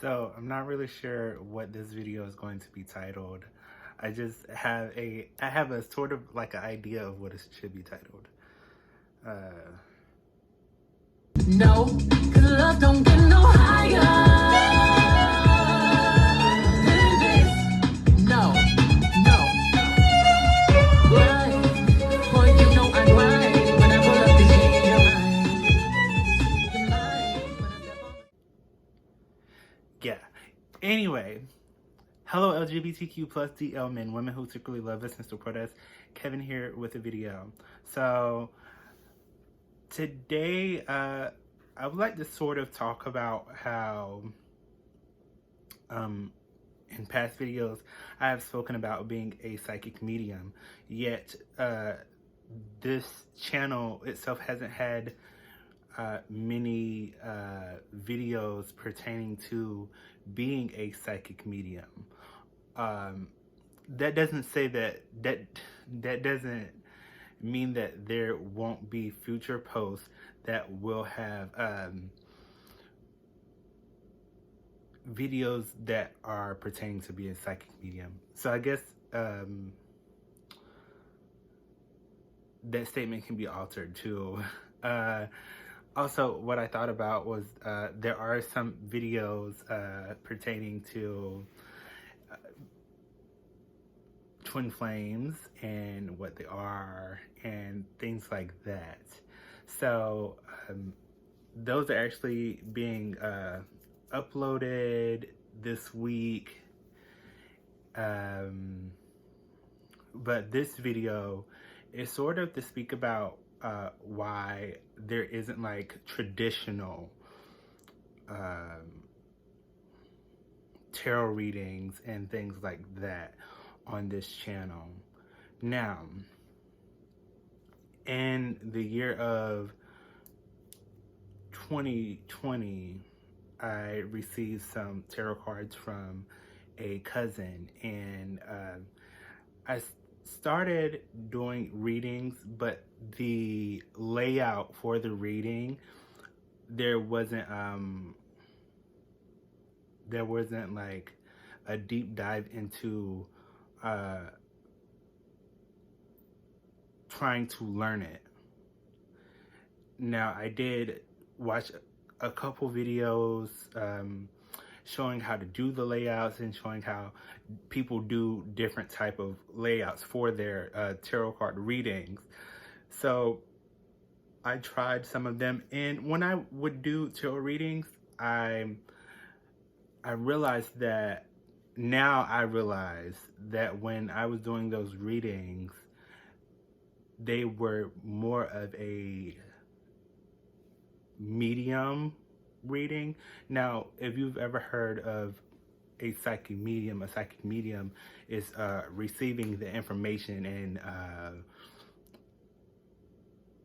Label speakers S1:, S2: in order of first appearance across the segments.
S1: So I'm not really sure what this video is going to be titled. I just have a sort of like an idea of what it should be titled.
S2: No, 'cause love don't get no higher than this. No, no. Why? Boy, you know I'm right when I pull up this heat. You're mine when I step on.
S1: Yeah. Anyway, hello LGBTQ plus DL men, women who secretly love us and support us. Kevin here with a video. So today, I would like to sort of talk about how, in past videos, I have spoken about being a psychic medium, yet this channel itself hasn't had many videos pertaining to being a psychic medium. That doesn't say that doesn't mean that there won't be future posts that will have videos that are pertaining to being a psychic medium. So I guess that statement can be altered too. Also, what I thought about was there are some videos pertaining to twin flames and what they are and things like that. So those are actually being uploaded this week. But this video is sort of to speak about why there isn't like traditional tarot readings and things like that on this channel. Now, in the year of 2020, I received some tarot cards from a cousin, and I started doing readings, but the layout for the reading, there wasn't like a deep dive into trying to learn it. Now, I did watch a couple videos showing how to do the layouts and showing how people do different type of layouts for their tarot card readings. So I tried some of them, and when I would do tarot readings, I realized that when I was doing those readings, they were more of a medium reading. Now, if you've ever heard of a psychic medium is receiving the information and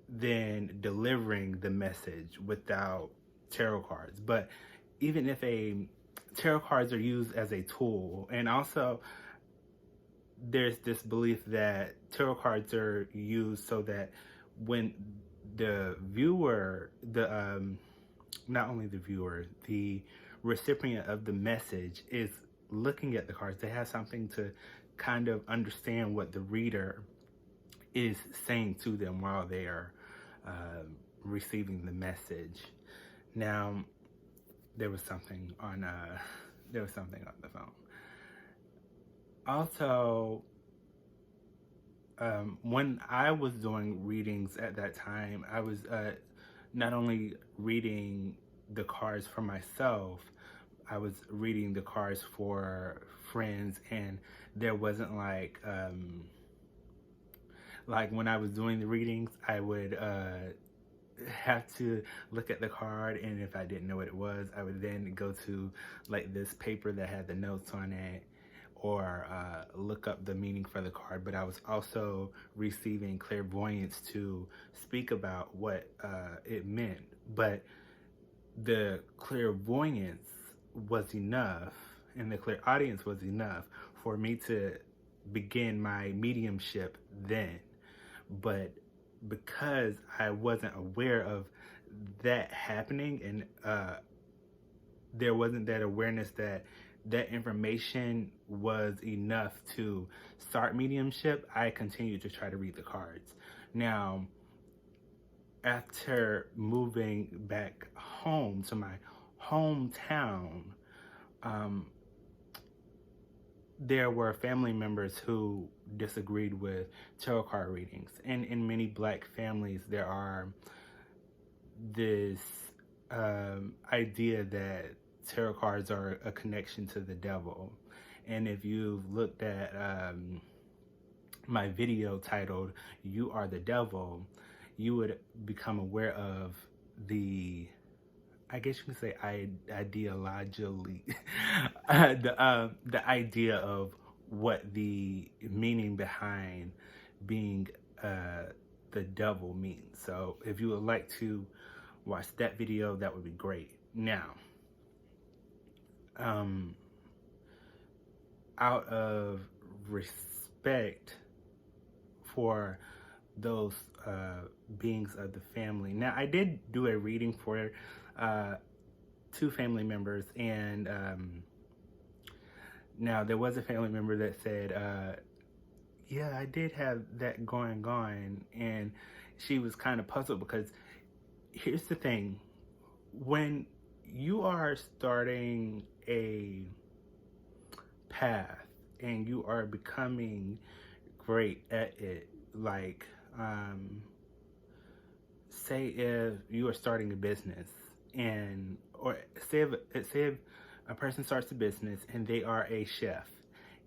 S1: then delivering the message without tarot cards. But even if tarot cards are used as a tool, and also there's this belief that tarot cards are used so that when the viewer, not only the viewer, the recipient of the message is looking at the cards, they have something to kind of understand what the reader is saying to them while they are receiving the message. Now, there was something on the phone. Also, when I was doing readings at that time, I was not only reading the cards for myself, I was reading the cards for friends, and there wasn't like when I was doing the readings, I would have to look at the card, and if I didn't know what it was, I would then go to like this paper that had the notes on it, or look up the meaning for the card. But I was also receiving clairvoyance to speak about what it meant. But the clairvoyance was enough, and the clairaudience was enough for me to begin my mediumship then. But because I wasn't aware of that happening, and there wasn't that awareness that that information was enough to start mediumship, I continued to try to read the cards. Now, after moving back home to my hometown, um, there were family members who disagreed with tarot card readings. And in many Black families, there are this idea that tarot cards are a connection to the devil. And if you've looked at my video titled "You Are the Devil," you would become aware of the, I guess you can say, ideologically, the idea of what the meaning behind being the devil means. So if you would like to watch that video, that would be great. Now, out of respect for those beings of the family. Now, I did do a reading for two family members, and now there was a family member that said, yeah, I did have that going on, and she was kind of puzzled because here's the thing. When you are starting a path and you are becoming great at it, like say if you are starting a business, and or say if a person starts a business and they are a chef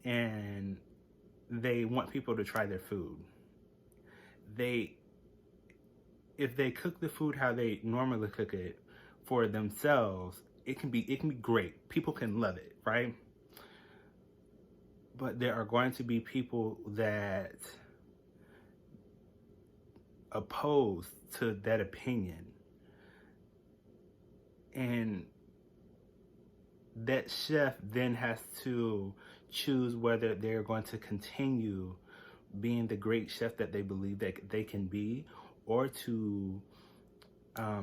S1: and they want people to try their food. If they cook the food how they normally cook it for themselves, it can be great. People can love it, right? But there are going to be people that oppose to that opinion. And that chef then has to choose whether they're going to continue being the great chef that they believe that they can be, or to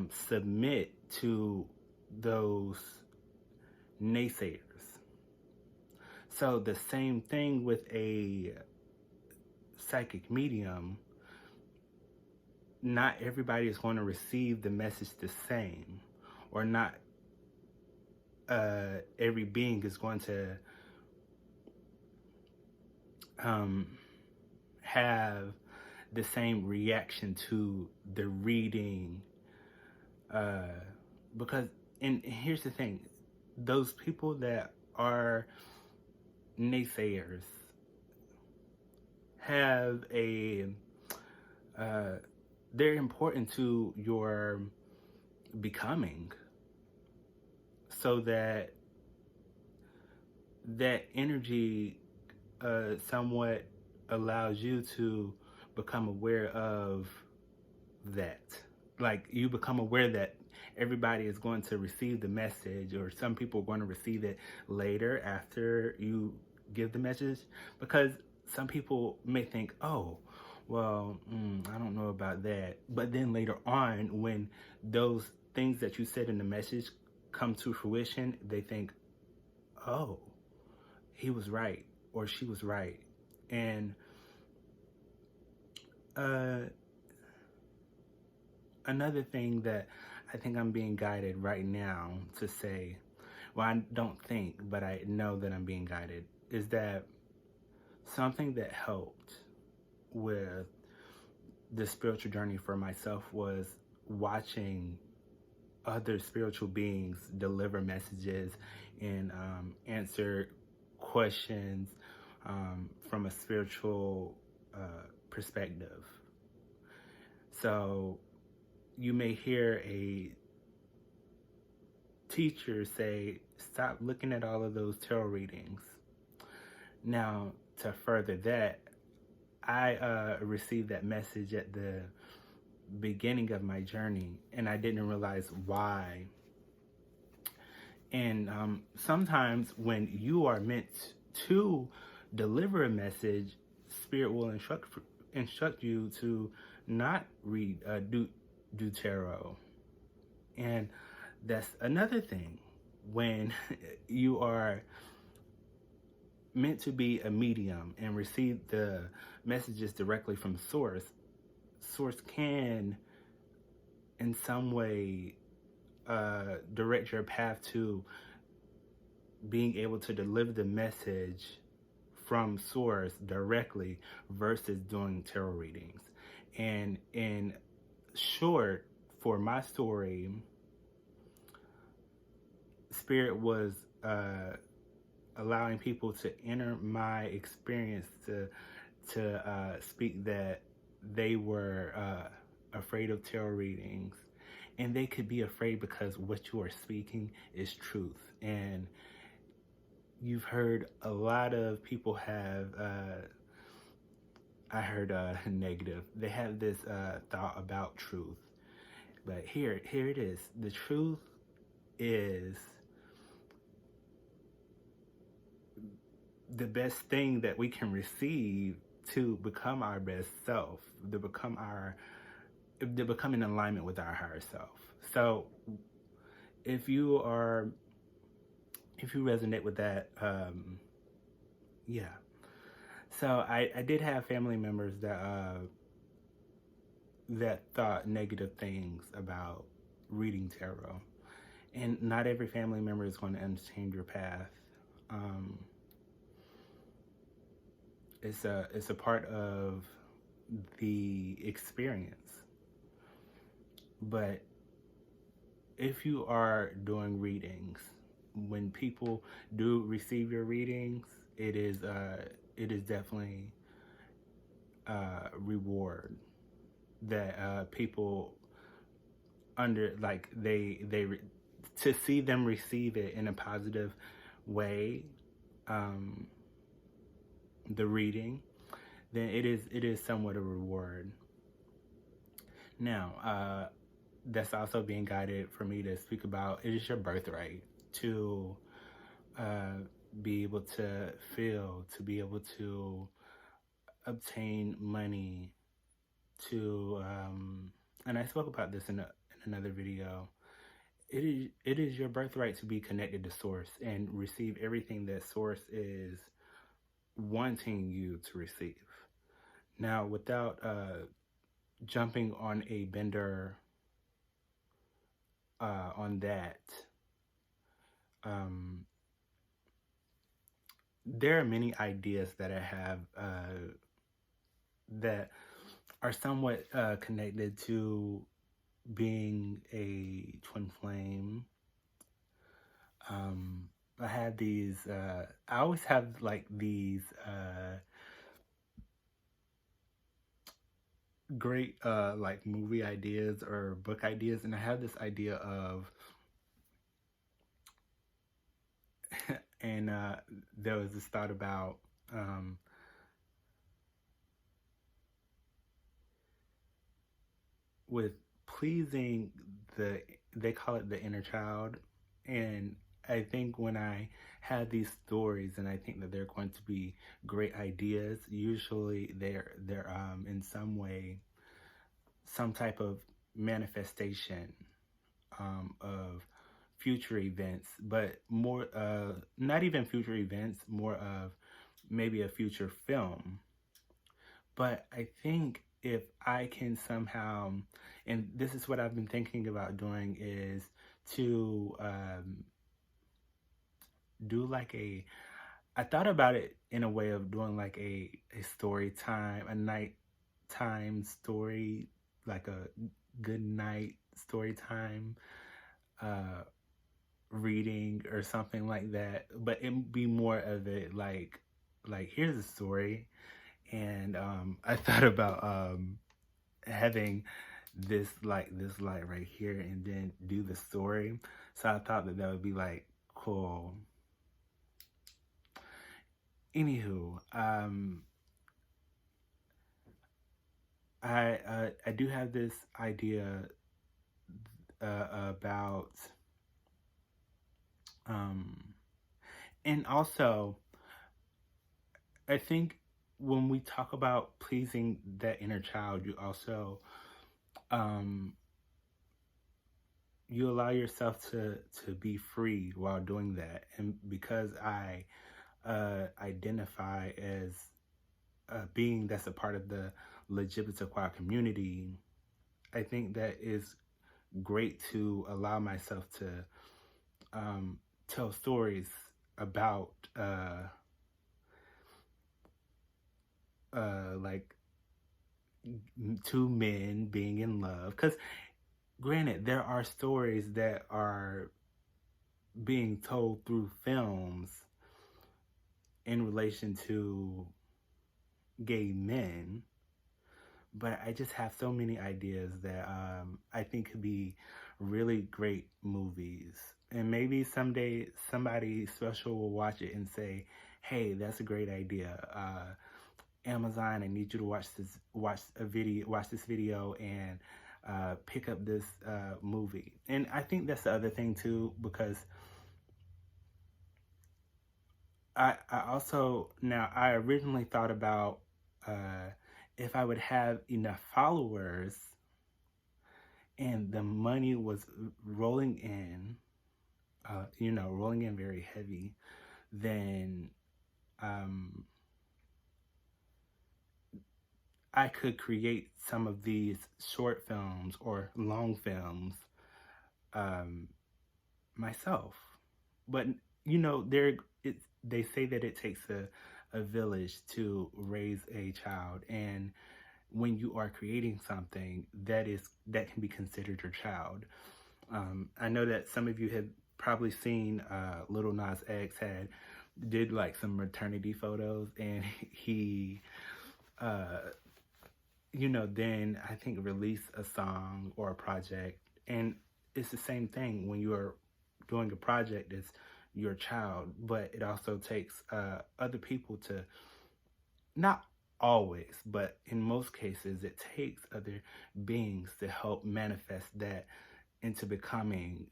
S1: submit to those naysayers. So the same thing with a psychic medium. Not everybody is going to receive the message the same, or not every being is going to have the same reaction to the reading, because, and here's the thing, those people that are naysayers have they're important to your becoming, so that energy somewhat allows you to become aware of that. Like, you become aware that everybody is going to receive the message, or some people are going to receive it later after you give the message, because some people may think, oh, well, I don't know about that. But then later on, when those things that you said in the message come to fruition, they think, oh, he was right, or she was right. And another thing that I think I'm being guided right now to say, well, I don't think, but I know that I'm being guided, is that something that helped with the spiritual journey for myself was watching other spiritual beings deliver messages and answer questions from a spiritual perspective. So you may hear a teacher say, stop looking at all of those tarot readings. Now, to further that, I received that message at the beginning of my journey, and I didn't realize why. And sometimes when you are meant to deliver a message, Spirit will instruct you to not read, do tarot. And that's another thing. when you are meant to be a medium and receive the messages directly from source can in some way direct your path to being able to deliver the message from source directly versus doing tarot readings. And in short, for my story, Spirit was allowing people to enter my experience to speak that they were afraid of tarot readings, and they could be afraid because what you are speaking is truth. And you've heard a lot of people have I heard negative. They have this thought about truth, but here it is. The truth is the best thing that we can receive to become our best self, to become in alignment with our higher self. So if you resonate with that, yeah. So I did have family members that thought negative things about reading tarot, and not every family member is going to understand your path. It's a part of the experience. But if you are doing readings, when people do receive your readings, it is definitely a reward that people to see them receive it in a positive way, the reading, then it is somewhat a reward. Now, that's also being guided for me to speak about. It is your birthright to be able to feel, to be able to obtain money, to and I spoke about this in another video. It is your birthright to be connected to source and receive everything that source is wanting you to receive. Now, without jumping on a bender on that, there are many ideas that I have that are somewhat connected to being a twin flame. I have these, I always have like these great like movie ideas or book ideas, and I have this idea of and there was this thought about with pleasing they call it the inner child. And I think when I have these stories and I think that they're going to be great ideas, usually they're in some way some type of manifestation of future events, but more not even future events, more of maybe a future film. But I think if I can somehow, and this is what I've been thinking about doing, is to do like I thought about it in a way of doing like a story time, a nighttime story, like a good night story time reading or something like that. But it'd be more of it like here's a story. And I thought about having this light right here and then do the story. So I thought that would be like cool. Anywho, I do have this idea about and also I think when we talk about pleasing that inner child, you also you allow yourself to be free while doing that. And because I identify as a being that's a part of the LGBTQ community, I think that is great to allow myself to tell stories about like two men being in love. Because granted, there are stories that are being told through films in relation to gay men, but I just have so many ideas that I think could be really great movies. And maybe someday somebody special will watch it and say, "Hey, that's a great idea. Amazon, I need you to watch this video, and pick up this movie." And I think that's the other thing too, because I also, now I originally thought about if I would have enough followers and the money was rolling in, rolling in very heavy, then I could create some of these short films or long films myself. But they say that it takes a village to raise a child, and when you are creating something that can be considered your child. I know that some of you have probably seen Lil Nas X did like some maternity photos, and he then I think release a song or a project. And it's the same thing when you are doing a project, it's your child, but it also takes other people to, not always, but in most cases, it takes other beings to help manifest that into becoming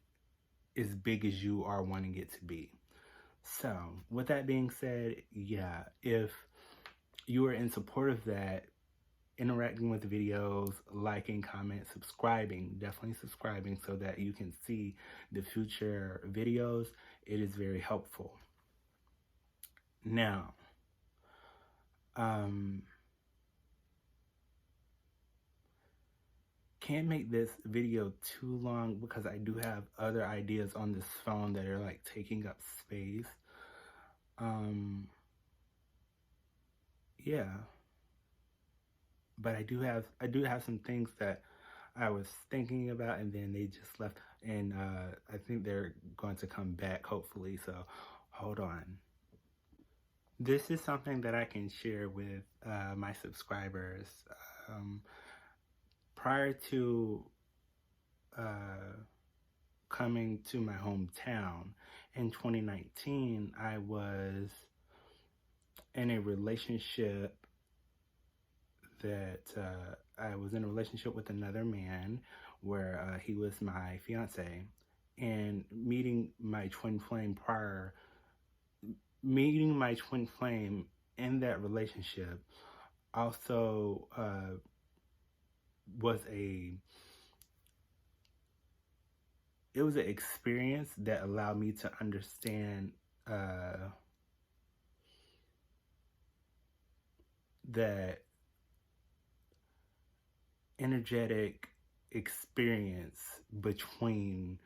S1: as big as you are wanting it to be. So, with that being said, yeah, if you are in support of that, interacting with videos, liking, comment, subscribing, definitely subscribing so that you can see the future videos, it is very helpful. Now, can't make this video too long because I do have other ideas on this phone that are like taking up space. Yeah. But I do have some things that I was thinking about, and then they just left, and I think they're going to come back hopefully, so hold on. This is something that I can share with my subscribers. Prior to coming to my hometown in 2019, I was in a relationship with another man where he was my fiance, and meeting my twin flame in that relationship also was an experience that allowed me to understand that energetic experience between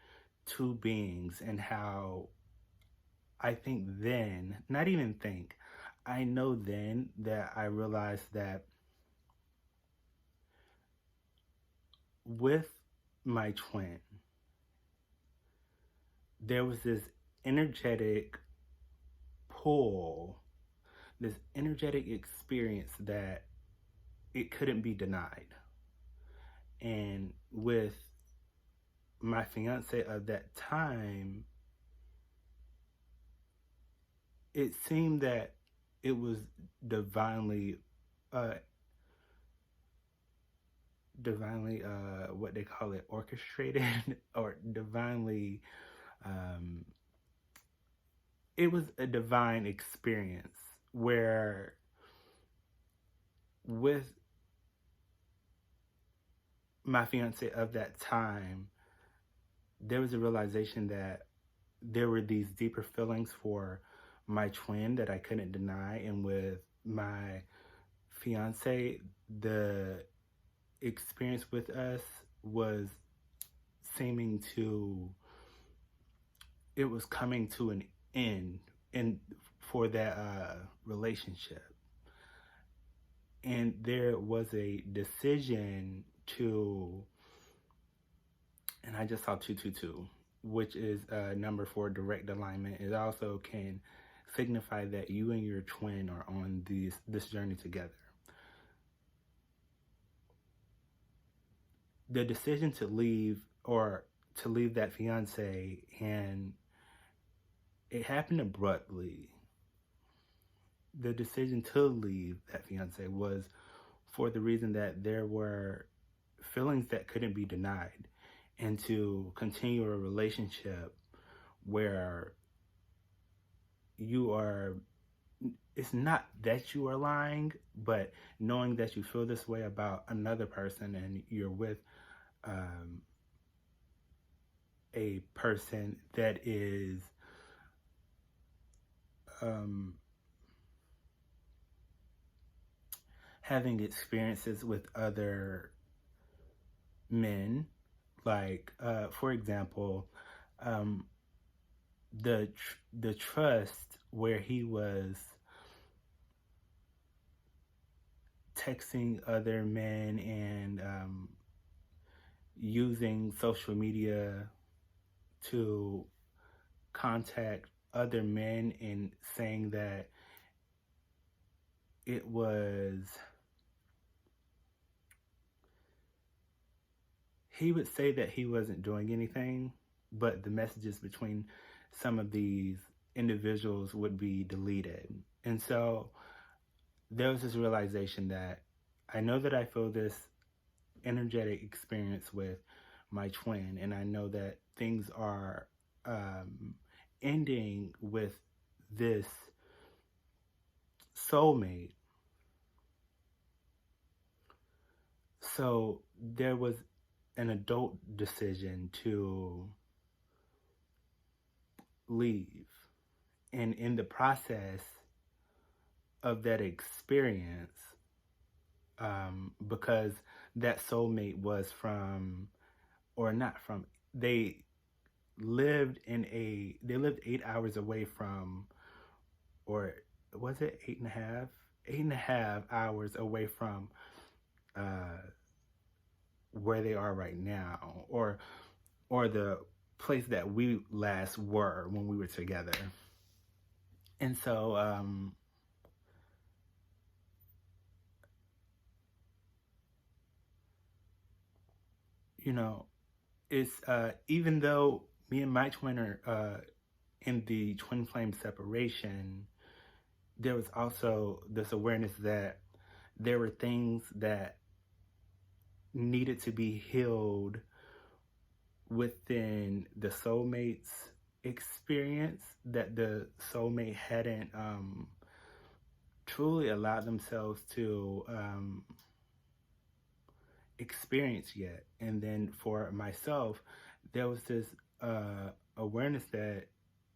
S1: two beings, and how I know then that I realized that with my twin, there was this energetic pull, this energetic experience that it couldn't be denied. And with my fiance of that time, it seemed that it was divinely what they call it, orchestrated, or divinely, it was a divine experience where with my fiance of that time, there was a realization that there were these deeper feelings for my twin that I couldn't deny. And with my fiance, the experience with us was seeming to, it was coming to an end and for that relationship. And there was a decision to, and I just saw 222, which is a number for direct alignment. It also can signify that you and your twin are on this journey together. The decision to leave, or to leave that fiance, and it happened abruptly. The decision to leave that fiance was for the reason that there were feelings that couldn't be denied, and to continue a relationship where you are, it's not that you are lying, but knowing that you feel this way about another person and you're with a person that is having experiences with other men. Like, for example, the trust where he was texting other men and using social media to contact other men and saying that it was, he would say that he wasn't doing anything, but the messages between some of these individuals would be deleted. And so there was this realization that I know that I feel this energetic experience with my twin, and I know that things are ending with this soulmate. So there was an adult decision to leave. And in the process of that experience, because that soulmate was from, or not from, they lived 8 hours away from, or was it 8.5? 8.5 hours away from where they are right now, or the place that we last were when we were together. And so you know, it's even though me and my twin are in the twin flame separation, there was also this awareness that there were things that needed to be healed within the soulmate's experience that the soulmate hadn't truly allowed themselves to experience yet. And then for myself, there was this awareness that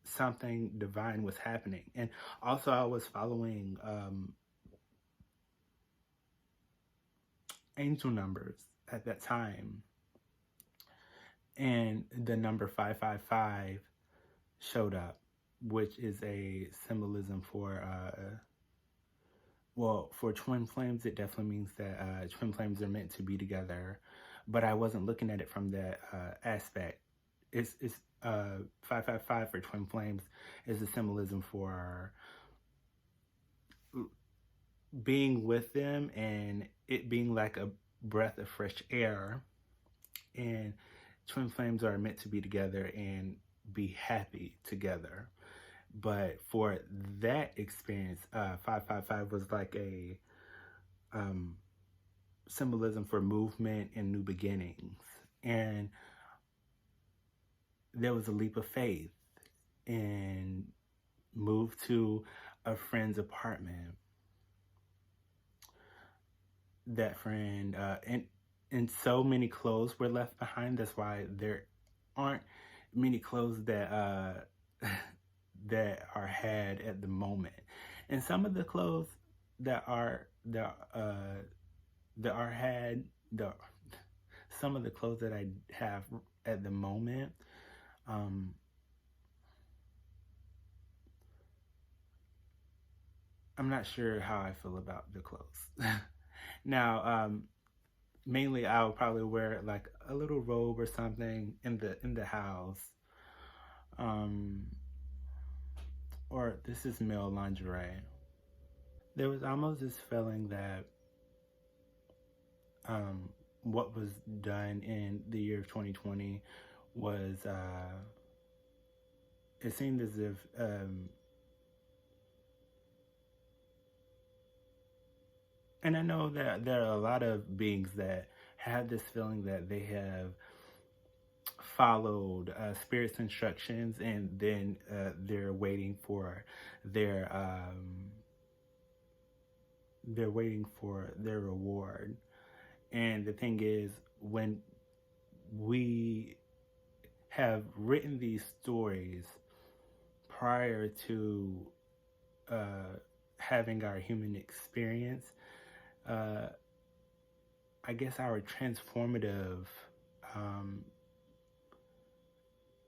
S1: something divine was happening. And also I was following angel numbers at that time, and the number 555 showed up, which is a symbolism for well, for twin flames, it definitely means that twin flames are meant to be together, but I wasn't looking at it from that aspect. It's 555 for twin flames is a symbolism for being with them and it being like a breath of fresh air. And twin flames are meant to be together and be happy together. But for that experience, 555 was like a symbolism for movement and new beginnings. And there was a leap of faith and moved to a friend's apartment. That friend, and so many clothes were left behind. That's why aren't many clothes that that are had at the moment, and some of the clothes that are had the some of the clothes that I have at the moment, um, I'm not sure how I feel about the clothes. Now, mainly I'll probably wear like a little robe or something in the house. Um, or this is male lingerie. There was almost this feeling that um, what was done in the year of 2020 was it seemed as if and I know that there are a lot of beings that have this feeling that they have followed spirit's instructions, and then they're waiting for their reward. And the thing is, when we have written these stories prior to having our human experience, I guess um,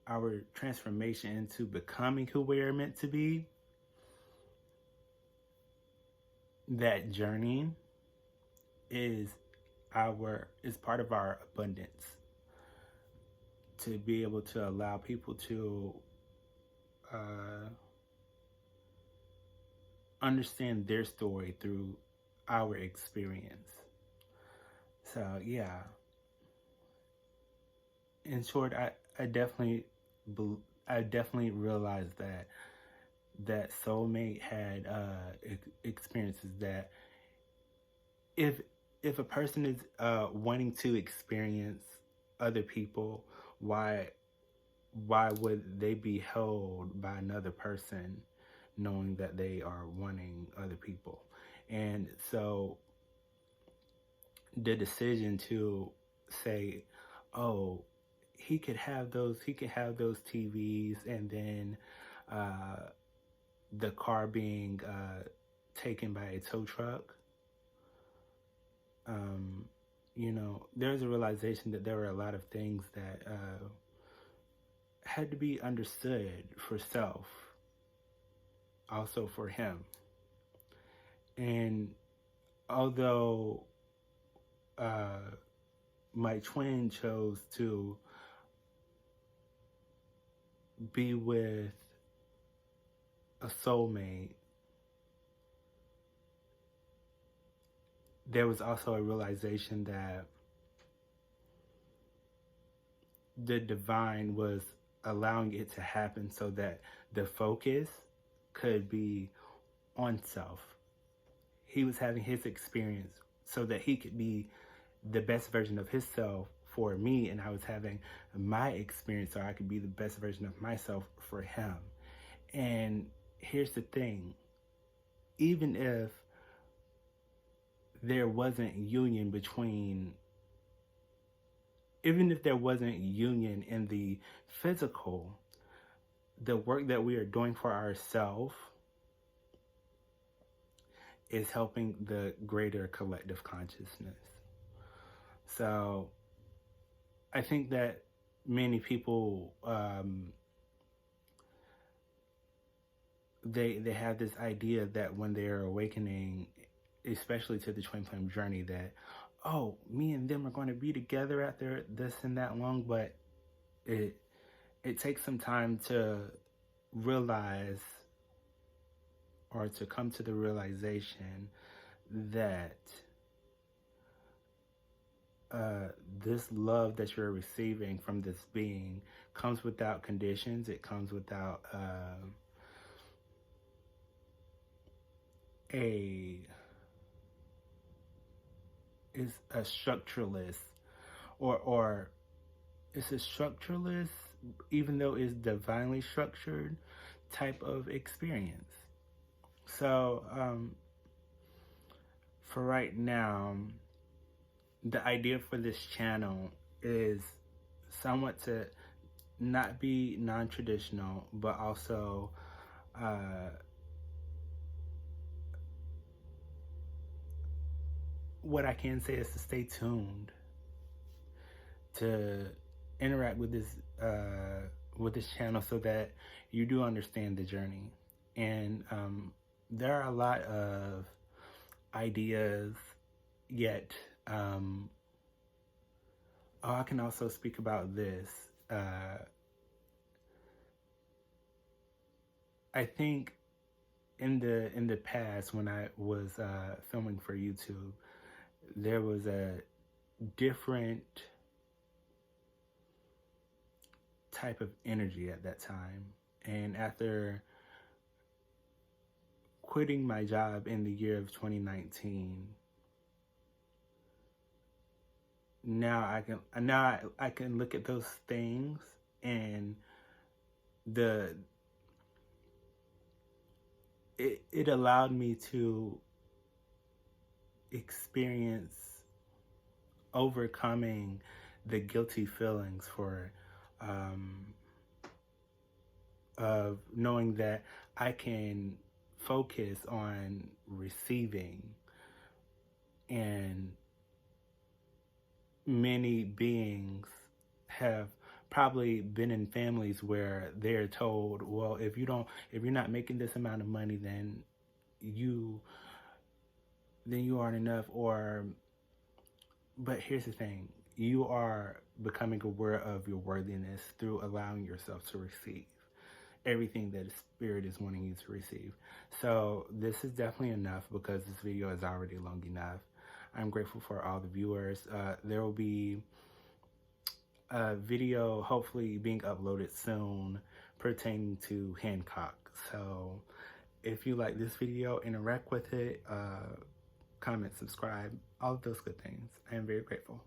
S1: our transformation into becoming who we are meant to be, that journey is part of our abundance, to be able to allow people to understand their story through our experience. So yeah, in short, I definitely realized that soulmate had experiences that if a person is wanting to experience other people, why would they be held by another person knowing that they are wanting other people? And so the decision to say, oh, he could have those TVs, and then the car being taken by a tow truck. There's a realization that there were a lot of things that had to be understood for self, also for him. And although my twin chose to be with a soulmate, there was also a realization that the divine was allowing it to happen so that the focus could be on self. He was having his experience so that he could be the best version of himself for me, and I was having my experience so I could be the best version of myself for him. And here's the thing, even if there wasn't union in the physical, the work that we are doing for ourselves is helping the greater collective consciousness. So I think that many people they have this idea that when they're awakening, especially to the twin flame journey, that, oh, me and them are going to be together after this and that long. But it takes some time to realize, or to come to the realization that this love that you're receiving from this being comes without conditions. It comes without is a structureless, or it's a structureless, even though it's divinely structured type of experience. So for right now, the idea for this channel is somewhat to not be non-traditional, but also what I can say is to stay tuned, to interact with this channel so that you do understand the journey. And there are a lot of ideas, yet I can also speak about this. I think in the past, when I was filming for YouTube, there was a different type of energy at that time. And after quitting my job in the year of 2019, now I can look at those things, and it allowed me to experience overcoming the guilty feelings of knowing that I can focus on receiving. And many beings have probably been in families where they're told, well, if you're not making this amount of money, then you aren't enough. But here's the thing, you are becoming aware of your worthiness through allowing yourself to receive everything that Spirit is wanting you to receive. So this is definitely enough, because this video is already long enough. I'm grateful for all the viewers. There will be a video hopefully being uploaded soon pertaining to Hancock. So if you like this video, interact with it, comment, subscribe, all of those good things. I am very grateful.